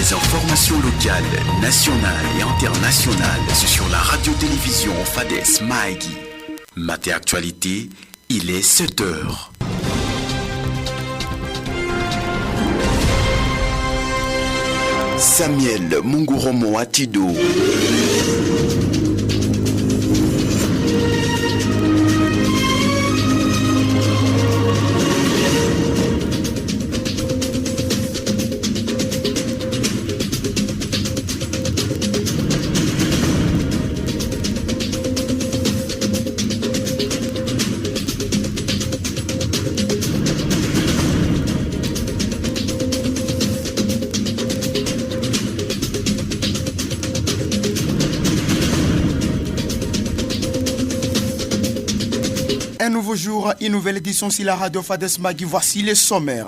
Les informations locales, nationales et internationales, c'est sur la radio-télévision Fades Maïgi. Maté Actualité, il est 7 heures. Samuel Munguromo Atido. Un nouveau jour, une nouvelle édition sur la radio Fades Magui. Voici les sommaires.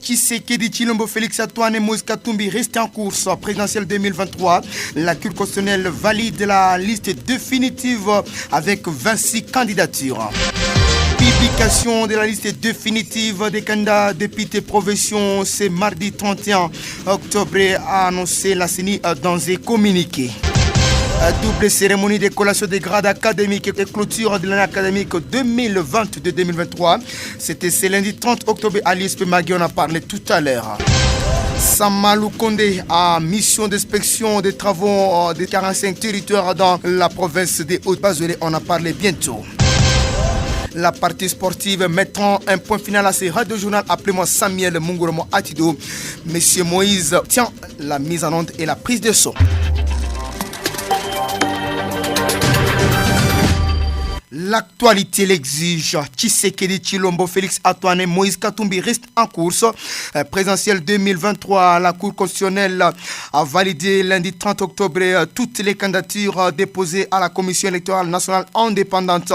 Tshisekedi Tshilombo Félix Antoine Moïse Katumbi reste en course présidentielle 2023. La Cour constitutionnelle valide la liste définitive avec 26 candidatures. Publication de la liste définitive des candidats députés provinciaux, c'est mardi 31 octobre, a annoncé la CENI dans un communiqué. Double cérémonie de collation des grades académiques et clôture de l'année académique 2022-2023. C'était ce lundi 30 octobre à l'ISP Magui, on a parlé tout à l'heure. Samalou Kondé a mission d'inspection des travaux des 45 territoires dans la province des Hautes-Bazoulés, on a parlé bientôt. La partie sportive mettant un point final à ces radios journal. Appelez-moi Samuel Munguromo Atido. Monsieur Moïse tient la mise en onde et la prise de son. L'actualité l'exige. Tshisekedi Tshilombo Félix Antoine Moïse Katumbi reste en course. Présidentielle 2023, la Cour constitutionnelle a validé lundi 30 octobre toutes les candidatures déposées à la Commission électorale nationale indépendante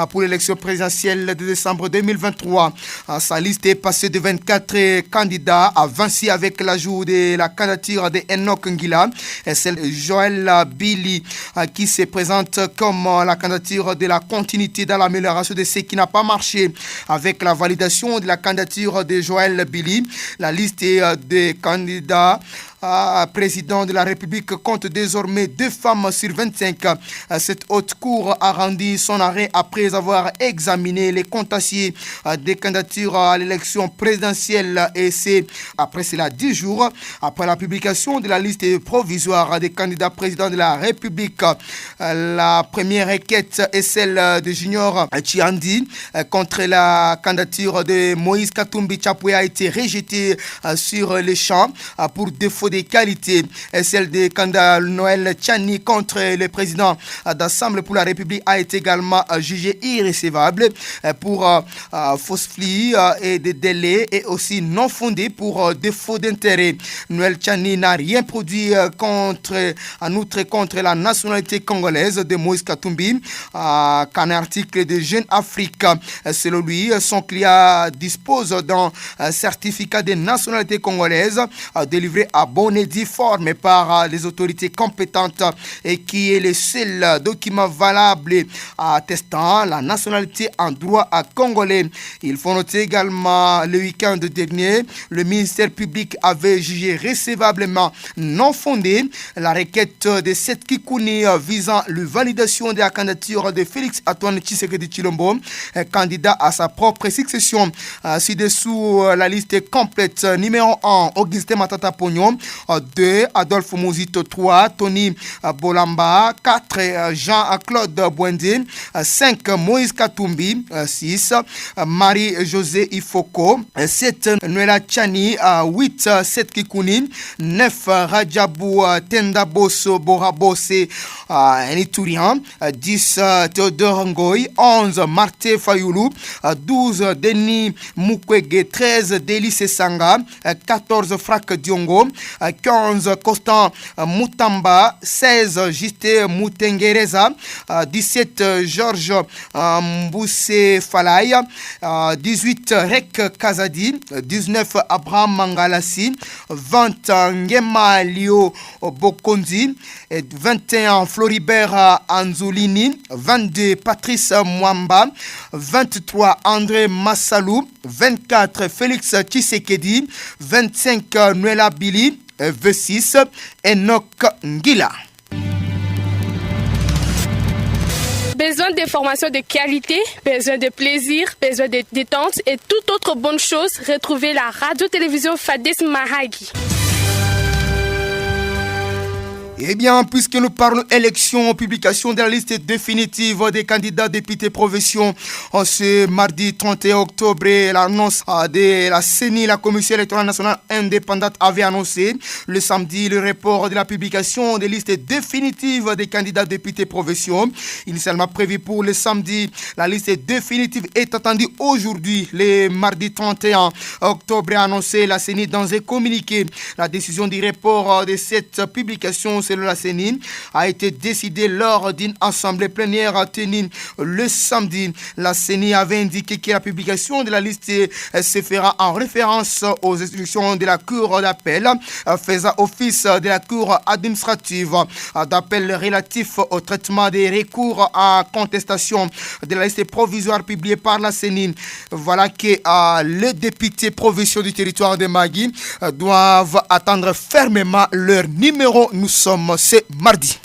pour l'élection présidentielle de décembre 2023. Sa liste est passée de 24 candidats à 26 avec l'ajout de la candidature de Enoch Ngila et celle de Joël Billy qui se présente comme la candidature de la continuité dans l'amélioration de ce qui n'a pas marché. Avec la validation de la candidature de Joël Billy, la liste des candidats président de la République compte désormais 2 femmes sur 25. Cette haute cour a rendu son arrêt après avoir examiné les contentieux des candidatures à l'élection présidentielle et c'est après cela 10 jours après la publication de la liste provisoire des candidats présidents de la République. La première requête est celle de Junior Chiandi contre la candidature de Moïse Katumbi Chapoué a été rejetée sur les champs pour défaut des qualités. Et celle de candidat Noël Tchani contre le président d'Assemblée pour la République a été également jugée irrécevable pour fausseté et des délais et aussi non fondé pour défaut d'intérêt. Noël Tchani n'a rien produit en outre contre la nationalité congolaise de Moïse Katumbi qu'un article de Jeune Afrique. Selon lui, son client dispose d'un certificat de nationalité congolaise délivré à bon et due forme par les autorités compétentes et qui est le seul document valable attestant la nationalité en droit congolais. Il faut noter également le week-end dernier, le ministère public avait jugé recevablement non fondée la requête de Seth Kikouni visant la validation de la candidature de Félix Antoine Tshisekedi Tshilombo, candidat à sa propre succession. Ci-dessous la liste complète. Numéro 1, Augustin Matata Pognon. 2, Adolphe Mouzito. 3, Tony Bolamba. 4, Jean-Claude Bwende. 5, Moïse Katumbi. 6, Marie-José Ifoko. 7, Noëlla Tchani. 8, Seth Kikouni. 9, Rajabou Tendaboso Borabose Nitourian. 10, Théodore Ngoy. 11, Martin Fayoulou. 12, Denis Mukwege. 13, Délice Sanga. 14, Frak Diongo. 15, Constant Moutamba. 16, Juste Moutengereza. 17, Georges Mbousse Falay. 18, Rek Kazadi. 19, Abraham Mangalassi. 20, Ngema Lio Bokondi. 21, Floribert Anzolini. 22, Patrice Mwamba. 23, André Massalou. 24, Félix Tshisekedi. 25, Noëlla Billy. V6, Enoch Ngila. Besoin d'informations de qualité, besoin de plaisir, besoin de détente et toute autre bonne chose, retrouvez la radio-télévision Fades Mahagi. Eh bien, puisque nous parlons élection, publication de la liste définitive des candidats députés provinciaux, ce mardi 31 octobre, l'annonce de la CENI, la Commission électorale nationale indépendante, avait annoncé le samedi le report de la publication des listes définitives des candidats députés provinciaux. Initialement prévu pour le samedi, la liste définitive est attendue aujourd'hui, le mardi 31 octobre, a annoncé la CENI dans un communiqué. La décision du report de cette publication selon la CENI a été décidée lors d'une assemblée plénière tenue le samedi. La CENI avait indiqué que la publication de la liste se fera en référence aux instructions de la Cour d'appel faisant office de la Cour administrative d'appel relatif au traitement des recours à contestation de la liste provisoire publiée par la CENI. Voilà que les députés provinciaux du territoire de Mahagi doivent attendre fermement leur numéro. Nous sommes ce mardi.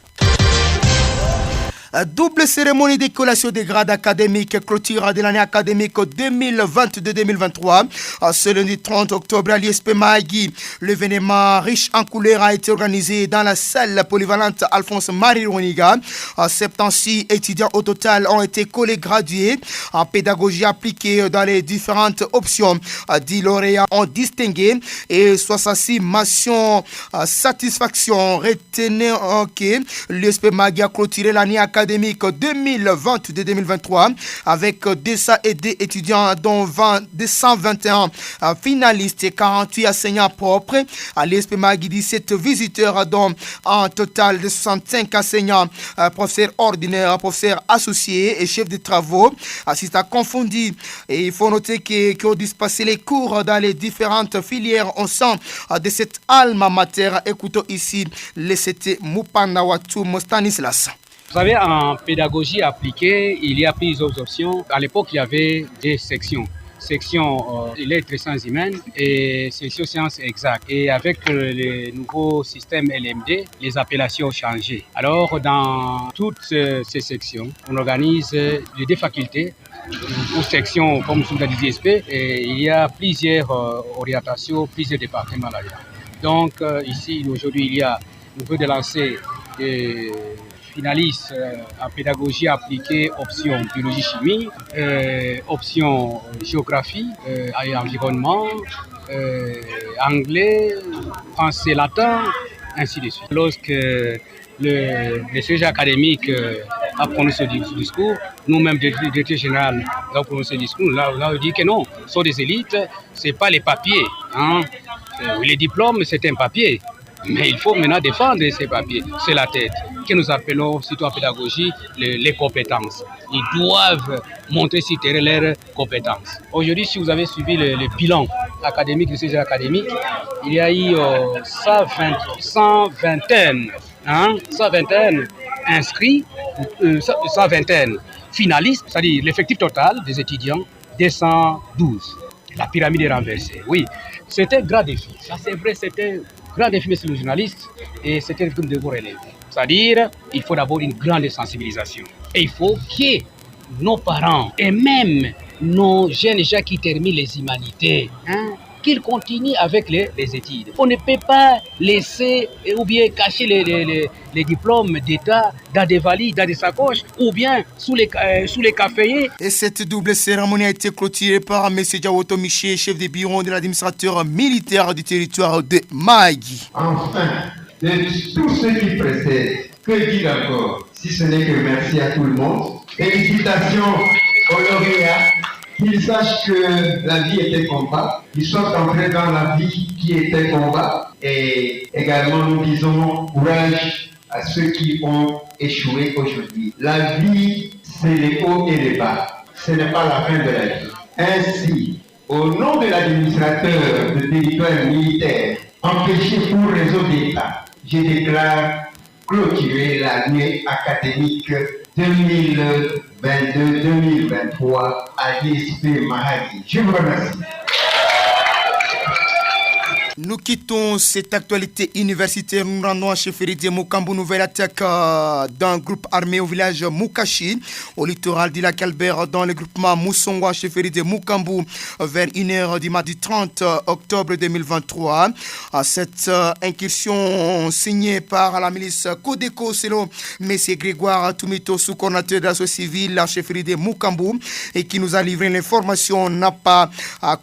Double cérémonie de collation des grades académiques, clôture de l'année académique 2022-2023. Ce lundi 30 octobre à l'ISP Mahagi, l'événement riche en couleurs a été organisé dans la salle polyvalente Alphonse Marie Roniga. 76 étudiants au total ont été collés gradués en pédagogie appliquée dans les différentes options. 10 lauréats ont distingué et 66 mentions satisfaction. Retenez que l'ISP Mahagi a clôturé l'année académique 2022-2023 avec 202 étudiants dont 221 finalistes et 48 enseignants propres. À l'ISP Mahagi, 17 visiteurs dont un total de 65 enseignants, professeurs ordinaires, professeurs associés et chefs de travaux, assistants confondus. Et il faut noter qu'ils ont dispensé les cours dans les différentes filières au sein de cette alma mater. Écoutons ici le CT Mupanda Watum Stanislas. Vous savez, en pédagogie appliquée, il y a plusieurs options. À l'époque, il y avait des sections. Section lettres et sciences humaines et section sciences exactes. Et avec les nouveaux systèmes LMD, les appellations ont changé. Alors, dans toutes ces sections, on organise les deux facultés ou sections comme sous la DSP et il y a plusieurs orientations, plusieurs départements là-dedans. Donc, ici, aujourd'hui, on veut lancer des finalistes en pédagogie appliquée, option biologie-chimie, option géographie et environnement, anglais, français, latin, ainsi de suite. Lorsque le sujet académique a prononcé ce discours, nous-mêmes, directeur général, avons prononcé ce discours, là, on dit que non, ce sont des élites, ce n'est pas les papiers. Hein. Les diplômes, c'est un papier. Mais il faut maintenant défendre ces papiers. C'est la tête que nous appelons, surtout en pédagogie, les compétences. Ils doivent montrer sur terrain leurs compétences. Aujourd'hui, si vous avez suivi le bilan académique, le sujet académique, il y a eu 120 inscrits, 120 finalistes, c'est-à-dire l'effectif total des étudiants, 212. La pyramide est renversée. Oui, c'était un grand défi. Ça, c'est vrai, c'était grand défi, monsieur le journaliste, et c'était un truc de vous relever. C'est-à-dire, il faut d'abord une grande sensibilisation. Et il faut que nos parents, et même nos jeunes gens qui terminent les humanités, qu'ils continuent avec les études. On ne peut pas laisser ou bien cacher les diplômes d'État dans des valises, dans des sacoches, ou bien sous les caféiers. Et cette double cérémonie a été clôturée par M. Diawoto Miché, chef de bureau de l'administrateur militaire du territoire de Mahagi. Enfin, de tout ce qui précède, que dire encore, si ce n'est que merci à tout le monde. Félicitations aux lauréats. Qu'ils sachent que la vie était combat, qu'ils soient entrés dans la vie qui était combat. Et également, nous disons courage à ceux qui ont échoué aujourd'hui. La vie, c'est les hauts et les bas. Ce n'est pas la fin de la vie. Ainsi, au nom de l'administrateur du territoire militaire, empêché pour réseau d'État, je déclare clôturer l'année académique 2022-2023 à l'ISP Mahagi. Je vous remercie. Nous quittons cette actualité universitaire. Nous rendons à chefferie de Mokambo. Nouvelle attaque d'un groupe armé au village Mukashi, au littoral du lac Albert, dans le groupement Moussongwa, chefferie de Mokambo, vers 1h du mardi 30 octobre 2023. Cette incursion signée par la milice Codeco, selon M. Grégoire Toumito, sous-coordinateur de la société civile, la chefferie de Mokambo, et qui nous a livré l'information, n'a pas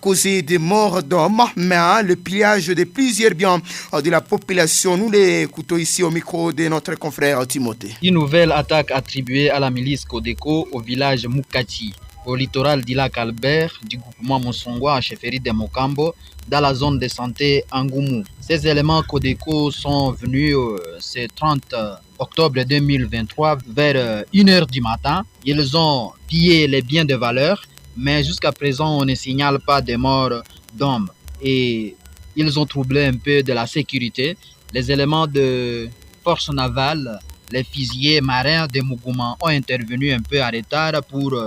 causé de morts d'hommes, mais le pillage de plusieurs biens de la population. Nous l'écoutons ici au micro de notre confrère Timothée. Une nouvelle attaque attribuée à la milice Codeco au village Mukachi, au littoral du lac Albert, du groupement Moussongwa, chefferie de Mokambo, dans la zone de santé Angoumou. Ces éléments Codeco sont venus ce 30 octobre 2023 vers 1h du matin. Ils ont pillé les biens de valeur, mais jusqu'à présent on ne signale pas de morts d'hommes. Et ils ont troublé un peu de la sécurité. Les éléments de force navale, les fusiliers marins de Mougouma ont intervenu un peu en retard pour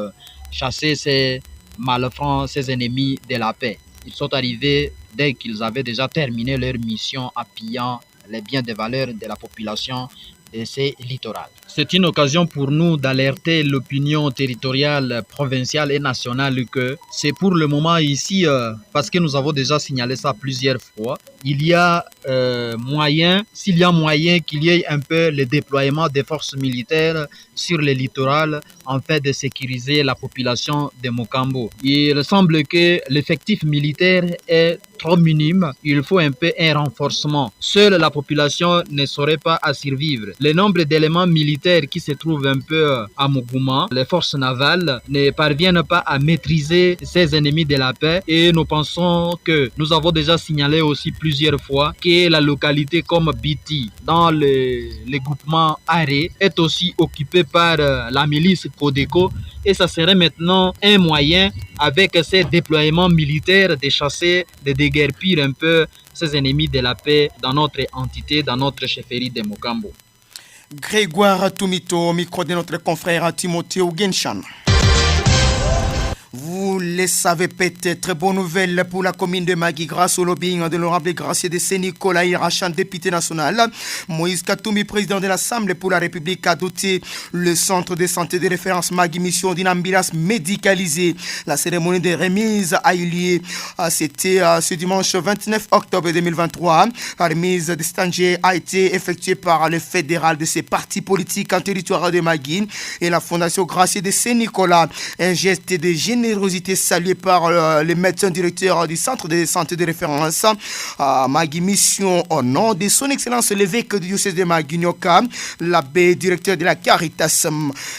chasser ces malfrats, ces ennemis de la paix. Ils sont arrivés dès qu'ils avaient déjà terminé leur mission en pillant les biens de valeur de la population de ces littorales. C'est une occasion pour nous d'alerter l'opinion territoriale, provinciale et nationale que c'est pour le moment ici, parce que nous avons déjà signalé ça plusieurs fois, il y a moyen qu'il y ait un peu le déploiement des forces militaires sur le littoral en fait de sécuriser la population de Mokambo. Il semble que l'effectif militaire est trop minime, il faut un peu un renforcement. Seule la population ne saurait pas à survivre. Le nombre d'éléments militaires qui se trouvent un peu à Mougouma, les forces navales ne parviennent pas à maîtriser ces ennemis de la paix et nous pensons que nous avons déjà signalé aussi plusieurs fois que la localité comme Biti dans le groupement Aré est aussi occupée par la milice Codeco et ça serait maintenant un moyen avec ces déploiements militaires de chasser, de déguerpir un peu ces ennemis de la paix dans notre entité, dans notre chefferie de Mokambo. Grégoire Toumito, micro de notre confrère Timothée Ougenchan. Vous le savez peut-être, bonne nouvelle pour la commune de Magui grâce au lobbying de l'honorable gracier de Saint-Nicolas Irachan, député national. Moïse Katoumi, président de l'Assemblée pour la République, a doté le centre de santé de référence Magui Mission d'une ambulance médicalisée. La cérémonie de remise a eu lieu, c'était ce dimanche 29 octobre 2023. La remise de Stanger a été effectuée par le fédéral de ces partis politiques en territoire de Magui et la fondation gracier de Saint-Nicolas. Un geste de générosité salué par les médecins directeurs du centre de santé de référence Magui Mission au nom de son excellence l'évêque du diocèse de Magui Nyoka, l'abbé directeur de la Caritas,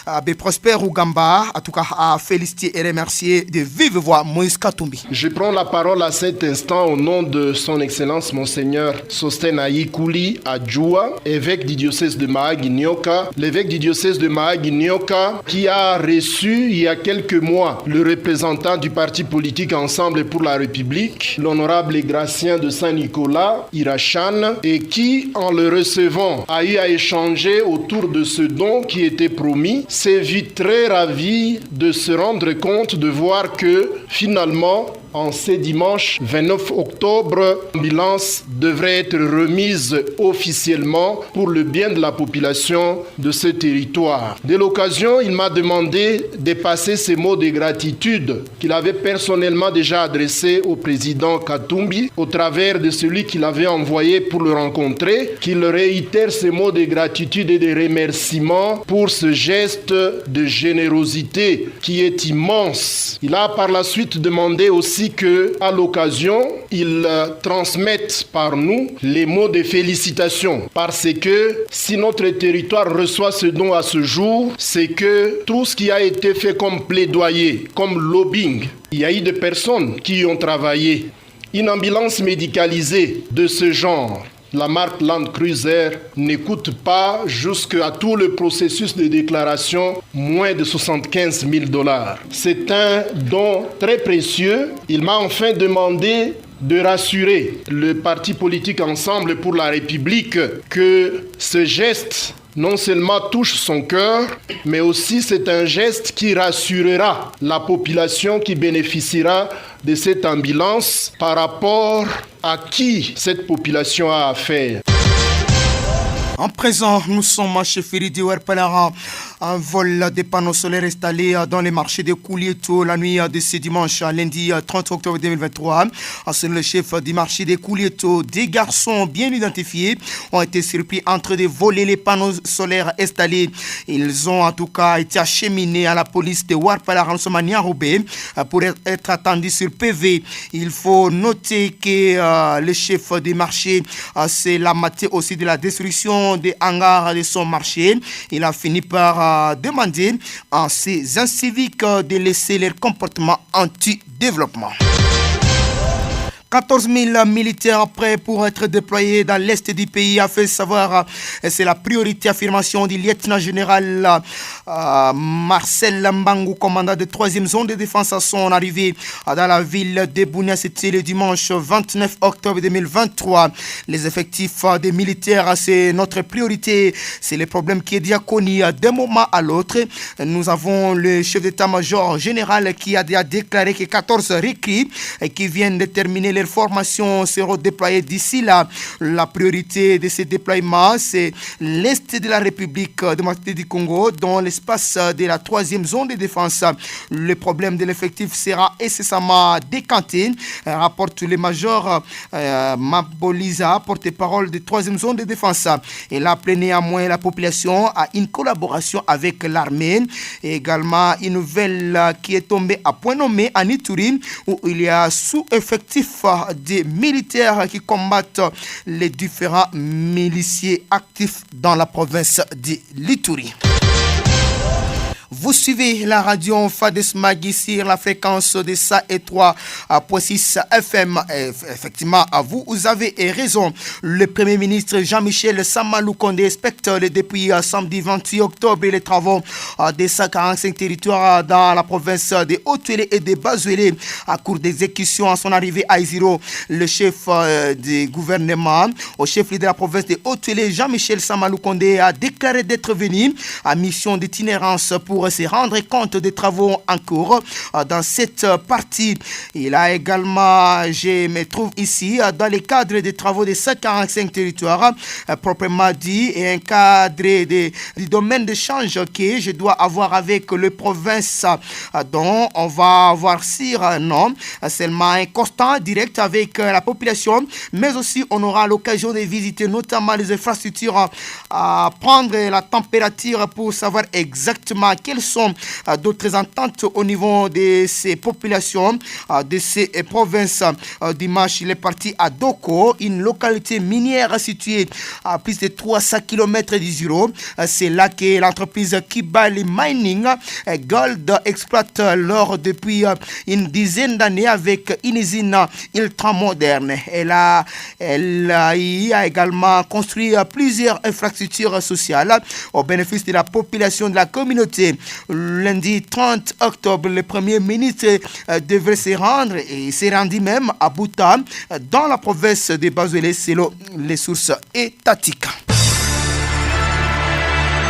abbé Prosper Ougamba, en tout cas à féliciter et remercier de vive voix Moïse Katumbi. Je prends la parole à cet instant au nom de son excellence Monseigneur Sosten Aïkouli Adjoua, évêque du diocèse de Magui Nyoka, l'évêque du diocèse de Magui Nyoka qui a reçu il y a quelques mois le représentant du parti politique Ensemble pour la République, l'honorable Gracien de Saint-Nicolas, Irachan, et qui, en le recevant, a eu à échanger autour de ce don qui était promis, s'est vu très ravi de se rendre compte de voir que, finalement, en ce dimanche 29 octobre, l'ambulance devrait être remise officiellement pour le bien de la population de ce territoire. Dès l'occasion, il m'a demandé de passer ces mots de gratitude qu'il avait personnellement déjà adressés au président Katumbi au travers de celui qu'il avait envoyé pour le rencontrer, qu'il réitère ces mots de gratitude et de remerciement pour ce geste de générosité qui est immense. Il a par la suite demandé aussi que, à l'occasion, ils transmettent par nous les mots de félicitations. Parce que si notre territoire reçoit ce don à ce jour, c'est que tout ce qui a été fait comme plaidoyer, comme lobbying, il y a eu des personnes qui y ont travaillé. Une ambulance médicalisée de ce genre, la marque Land Cruiser, n'écoute pas jusqu'à tout le processus de déclaration moins de 75 000 $. C'est un don très précieux. Il m'a enfin demandé de rassurer le parti politique Ensemble pour la République que ce geste non seulement touche son cœur, mais aussi c'est un geste qui rassurera la population qui bénéficiera de cette ambulance par rapport à qui cette population a affaire. En présent, nous sommes chez Feridi Ouerpelara. Un vol des panneaux solaires installés dans les marchés de Koulieto la nuit de ce dimanche, lundi 30 octobre 2023. Selon le chef du marché de Koulieto, des garçons bien identifiés ont été surpris en train de voler les panneaux solaires installés. Ils ont en tout cas été acheminés à la police de Ouerpelara en Somania-Roubé pour être attendus sur PV. Il faut noter que le chef du marché s'est lamenté aussi de la destruction des hangars de son marché. Il a fini par demander à ces inciviques de laisser leur comportement anti-développement. 14 000 militaires prêts pour être déployés dans l'est du pays a fait savoir, c'est la priorité affirmation du lieutenant-général Marcel Mbangou, commandant de 3e zone de défense à son arrivée dans la ville de Bunia. C'était le dimanche 29 octobre 2023. Les effectifs des militaires, c'est notre priorité. C'est le problème qui est déjà connu d'un moment à l'autre. Nous avons le chef d'état-major général qui a déjà déclaré que 14 recrues qui viennent de terminer les formations seront déployées d'ici là. La priorité de ces déploiements, c'est l'Est de la République démocratique du Congo, dans l'espace de la 3e zone de défense. Le problème de l'effectif sera incessamment décanté, rapporte le major Maboliza, porte-parole de 3e zone de défense. Il a appelé néanmoins la population à une collaboration avec l'armée. Et également une nouvelle qui est tombée à point nommé en Ituri, où il y a sous-effectif des militaires qui combattent les différents miliciens actifs dans la province de l'Ituri. Vous suivez la radio Fades Magui sur la fréquence de 103.6 FM. Effectivement, vous avez raison. Le Premier ministre Jean-Michel Sama Lukonde inspecte depuis samedi 28 octobre les travaux des 145 territoires dans la province de Haut-Uélé et de Bas-Uélé à cours d'exécution à son arrivée à Isiro. Le chef du gouvernement, au chef de la province de Haut-Uélé, Jean-Michel Sama Lukonde, a déclaré d'être venu à mission d'itinérance pour se rendre compte des travaux en cours dans cette partie. Il a également, je me trouve ici, dans le cadre des travaux des 145 territoires, proprement dit, et un cadre du domaine d'échange que je dois avoir avec les provinces dont on va avoir non seulement un constat direct avec la population, mais aussi on aura l'occasion de visiter notamment les infrastructures, à prendre la température pour savoir exactement quelles sont d'autres ententes au niveau de ces populations, de ces provinces. Dimanche, il est parti à Doko, une localité minière située à plus de 300 km d'Isiro. C'est là que l'entreprise Kibali Mining Gold exploite l'or depuis une dizaine d'années avec une usine ultramoderne. Elle a également construit plusieurs infrastructures sociales au bénéfice de la population de la communauté. Lundi 30 octobre, le Premier ministre devrait se rendre et s'est rendu même à Bouta, dans la province de Bas-Uélé, selon les sources étatiques.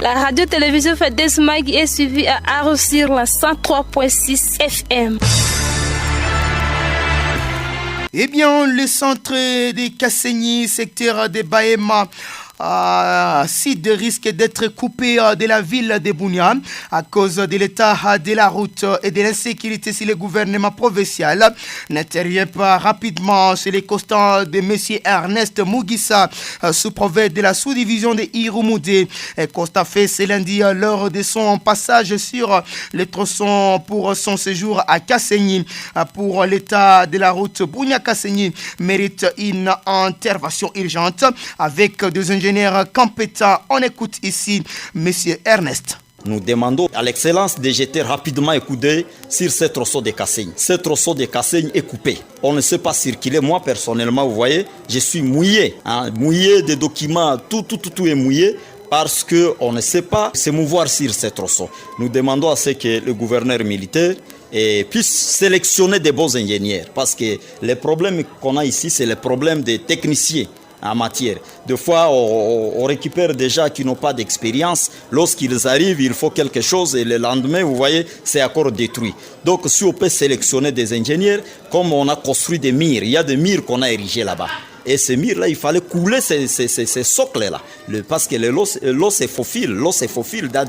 La radio-télévision Fades Magui est suivie à Arrosir la 103.6 FM. Eh bien, le centre de Kassenyi, secteur de Bahema, site risque d'être coupé de la ville de Bunia à cause de l'état de la route et de l'insécurité si le gouvernement provincial n'intervient pas rapidement. C'est le constat de M. Ernest Mugissa, sous-préfet de la sous-division de Irumude. Constat fait ce lundi lors de son passage sur le tronçon pour son séjour à Kassenyi. Pour l'état de la route, Bunia-Kassenyi mérite une intervention urgente avec des ingénieurs compétents. On écoute ici M. Ernest. Nous demandons à l'excellence de jeter rapidement un coup d'œil sur ce tronçon de Kassenyi. Ce tronçon de Kassenyi est coupé. On ne sait pas circuler. Moi, personnellement, vous voyez, je suis mouillé. Mouillé des documents, tout est mouillé. Parce qu'on ne sait pas se mouvoir sur ce tronçon. Nous demandons à ce que le gouverneur militaire et puisse sélectionner des bons ingénieurs. Parce que les problèmes qu'on a ici, c'est les problèmes des techniciens en matière. Des fois, on récupère des gens qui n'ont pas d'expérience. Lorsqu'ils arrivent, il faut quelque chose et le lendemain, vous voyez, c'est encore détruit. Donc, si on peut sélectionner des ingénieurs, comme on a construit des murs, il y a des murs qu'on a érigés là-bas. Et ces murs-là, il fallait couler ces socles-là. Parce que l'eau se faufile dans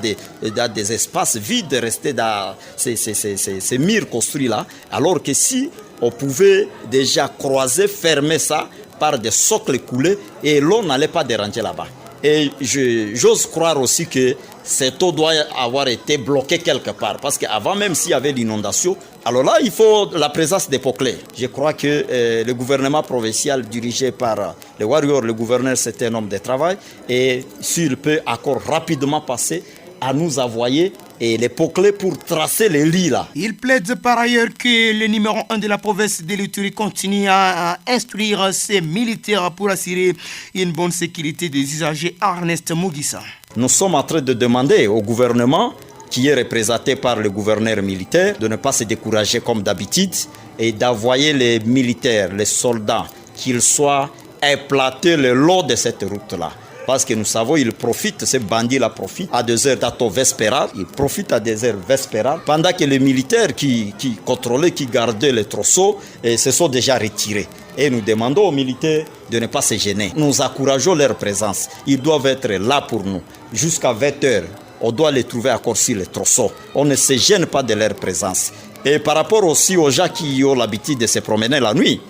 des espaces vides, rester dans ces murs construits-là. Alors que si on pouvait déjà croiser, fermer ça par des socles coulés et l'eau n'allait pas déranger là-bas. Et j'ose croire aussi que cette eau doit avoir été bloquée quelque part. Parce qu'avant même s'il y avait l'inondation, alors là, il faut la présence des poclés. Je crois que le gouvernement provincial dirigé par les Warriors, le gouverneur, c'est un homme de travail. Et s'il peut encore rapidement passer à nous envoyer et les poclés pour tracer les lits là. Il plaide par ailleurs que le numéro 1 de la province de l'Ituri continue à instruire ses militaires pour assurer une bonne sécurité des usagers. Ernest Mugissa. Nous sommes en train de demander au gouvernement, qui est représenté par le gouverneur militaire, de ne pas se décourager comme d'habitude et d'envoyer les militaires, les soldats, qu'ils soient implantés le long de cette route-là. Parce que nous savons, ils profitent, ces bandits-là profitent à des heures d'atto vespérales, ils profitent à des heures vespérales, pendant que les militaires qui contrôlaient, qui gardaient les trousseaux, se sont déjà retirés. Et nous demandons aux militaires de ne pas se gêner. Nous encourageons leur présence. Ils doivent être là pour nous. Jusqu'à 20 heures, on doit les trouver encore sur les trousseaux. On ne se gêne pas de leur présence. Et par rapport aussi aux gens qui ont l'habitude de se promener la nuit,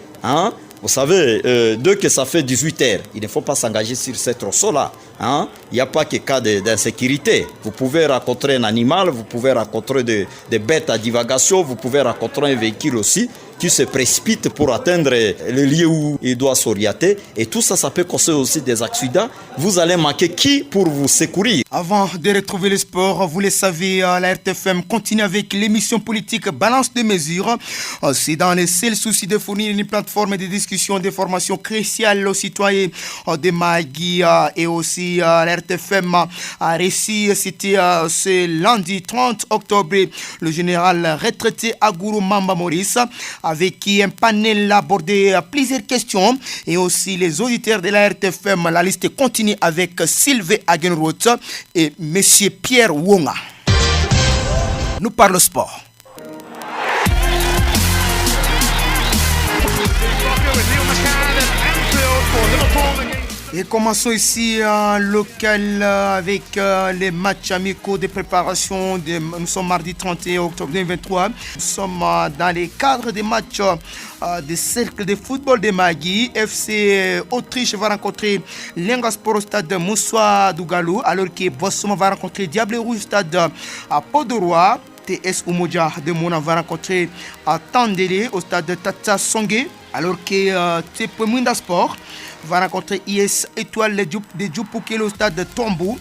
vous savez, dès que ça fait 18 heures, il ne faut pas s'engager sur ces trousseaux-là. Il n'y a pas que cas d'insécurité. Vous pouvez rencontrer un animal, vous pouvez rencontrer des bêtes à divagation, vous pouvez rencontrer un véhicule aussi qui se précipite pour atteindre le lieu où il doit s'orienter. Et tout ça, ça peut causer aussi des accidents. Vous allez manquer qui pour vous secourir? Avant de retrouver le sport, vous le savez, la RTFM continue avec l'émission politique Balance de mesures. C'est dans le seul souci de fournir une plateforme de discussion, de formation cruciale aux citoyens de Magui et aussi la RTFM a réussi, c'était ce lundi 30 octobre, le général retraité Aguru Mamba Maurice, avec qui un panel a abordé plusieurs questions et aussi les auditeurs de la RTFM. La liste continue avec Sylvain Hagenroth et M. Pierre Wonga. Nous parlons sport. Et commençons ici en local avec les matchs amicaux de préparation. Nous sommes mardi 31 octobre 2023. Nous sommes dans les cadres des matchs des cercles de football de Magui. FC Autriche va rencontrer Lengasport au stade Moussa Dougalou, alors que Bossoma va rencontrer Diable Rouge au stade à Podoroa. TS Umoja de Mona va rencontrer à Tandélé au stade de Tata Songé, alors que TP Mwinda Sport va rencontrer IS Étoile de Djoupouké au stade de Tombou.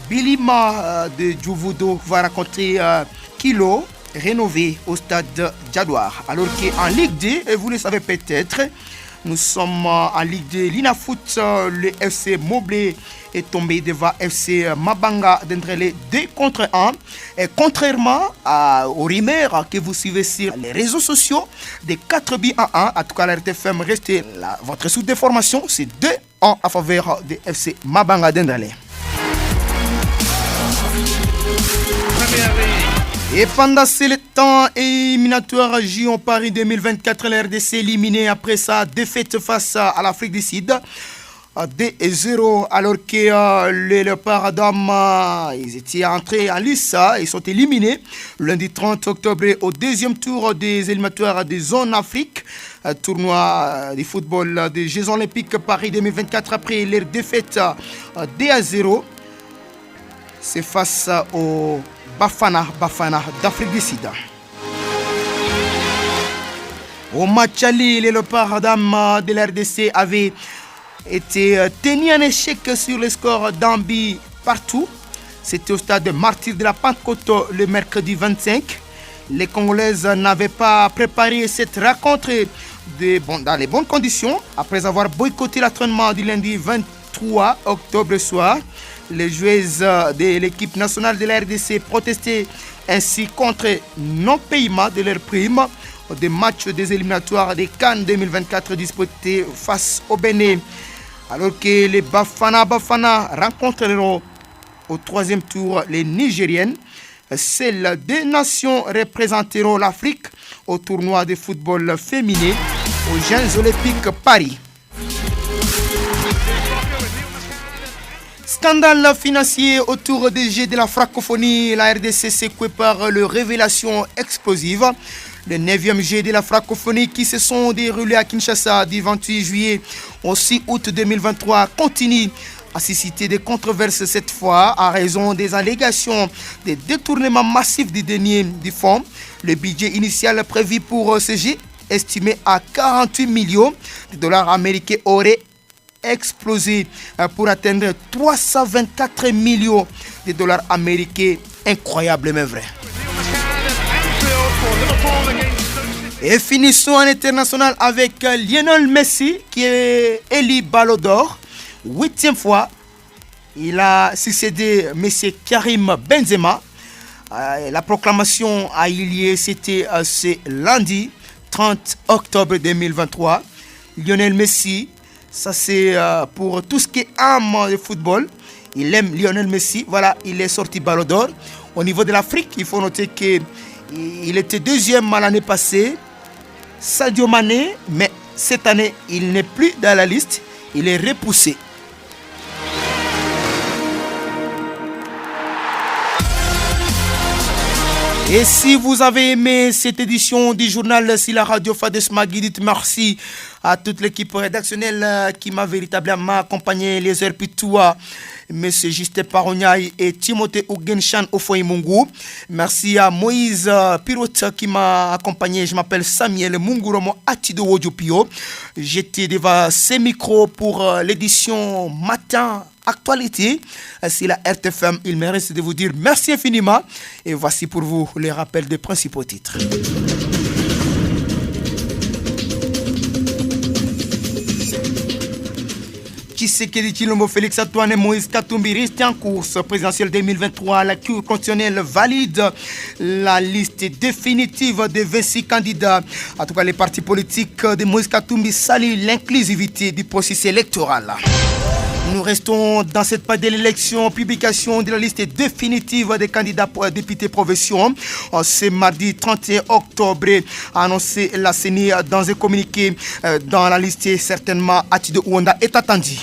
Bilima de Djouvudo va rencontrer Kilo rénové au stade de Djadouar. Alors qu'en Ligue 2, et vous le savez peut-être, nous sommes en Ligue 2. L'Inafoot, le FC Moblé est tombé devant FC Mabanga d'Endrele 2-1. Et contrairement aux rumeurs que vous suivez sur les réseaux sociaux, des 4 buts à 1, en tout cas la RTFM reste là. Votre sous de formation, c'est 2-1 en faveur de FC Mabanga d'Endrele. Et pendant ce temps éliminatoire J-On Paris 2024, la RDC éliminée après sa défaite face à l'Afrique du Sud 2-0, alors que les Léopards d'Homme, ils étaient entrés en lice, ils sont éliminés lundi 30 octobre au deuxième tour des éliminatoires de Zone Afrique, tournoi de football des Jeux Olympiques Paris 2024 après leur défaite 2-0. C'est face au Bafana d'Afrique du Sud. Au match aller, les Léopards d'Homme de la RDC avaient été tenus en échec sur le score d'un but partout. C'était au stade Martyr de la Pentecôte le mercredi 25. Les Congolaises n'avaient pas préparé cette rencontre dans les bonnes conditions. Après avoir boycotté l'entraînement du lundi 23 octobre soir, les joueuses de l'équipe nationale de la RDC protestaient ainsi contre non-paiement de leurs primes des matchs des éliminatoires des Cannes 2024 disputés face au Bénin. Alors que les Bafana rencontreront au troisième tour les Nigériennes, celles deux nations représenteront l'Afrique au tournoi de football féminin aux Jeux Olympiques Paris. Scandale financier autour des Jeux de la francophonie, la RDC secouée par les révélations explosives. Les 9e Jeux de la francophonie qui se sont déroulés à Kinshasa du 28 juillet au 6 août 2023 continuent à susciter des controverses cette fois à raison des allégations de détournements massifs du deniers du fonds. Le budget initial prévu pour ce Jeux, estimé à 48 millions de dollars américains, aurait explosé pour atteindre 324 millions de dollars américains. Incroyable mais vrai. Et finissons en international avec Lionel Messi qui est élu Ballon d'Or. 8e fois, il a succédé M. Karim Benzema. La proclamation a eu lieu, c'était ce lundi 30 octobre 2023. Lionel Messi, ça c'est pour tout ce qui est âme de football. Il aime Lionel Messi. Voilà, il est sorti Ballon d'Or. Au niveau de l'Afrique, il faut noter qu'il était 2e l'année passée. Sadio Mané, mais cette année, il n'est plus dans la liste. Il est repoussé. Et si vous avez aimé cette édition du journal sur la radio Fades Magui, dites merci à toute l'équipe rédactionnelle qui m'a véritablement accompagné, les heures Pitoua, M. Justin Parognaï et Timothée Ougenshan Ofoïmungu. Merci à Moïse Pirote qui m'a accompagné. Je m'appelle Samuel Munguromo Atido Wodjopio. J'étais devant ces micros pour l'édition matin actualité. C'est la RTFM. Il me reste de vous dire merci infiniment. Et voici pour vous les rappels des principaux titres. Tshisekedi Tshilombo Félix Antoine Moïse Katumbi reste en course présidentielle 2023. La Cour constitutionnelle valide la liste définitive des 26 candidats. En tout cas, les partis politiques de Moïse Katumbi saluent l'inclusivité du processus électoral. Nous restons dans cette page de l'élection, publication de la liste définitive des candidats pour députés provinciaux. Ce mardi 31 octobre, a annoncé la CENI dans un communiqué. Dans la liste, certainement, Atido Ouanda est attendu.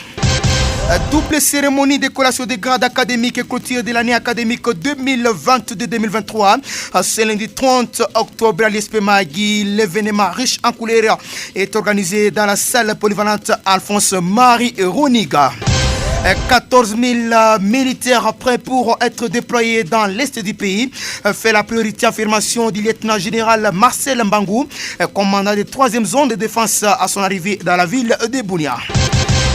Double cérémonie de collation des grades académiques et clôture de l'année académique 2022-2023. Ce lundi 30 octobre à l'ISP Magui, l'événement riche en couleurs est organisé dans la salle polyvalente Alphonse Marie Roniga. 14 000 militaires prêts pour être déployés dans l'est du pays, fait la priorité affirmation du lieutenant-général Marcel Mbangou, commandant de 3e zone de défense à son arrivée dans la ville de Bounia.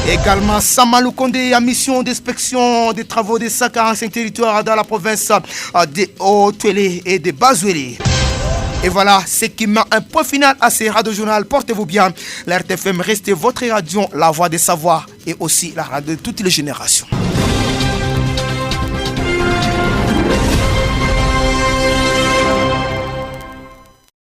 Également, Samalou Kondé a mission d'inspection des travaux des 145 territoires dans la province de Haut-Tuélé et de Bazouélé. Et voilà ce qui met un point final à ces radios journal. Portez-vous bien. La RTFM reste votre radio, la voix des savoirs et aussi la radio de toutes les générations.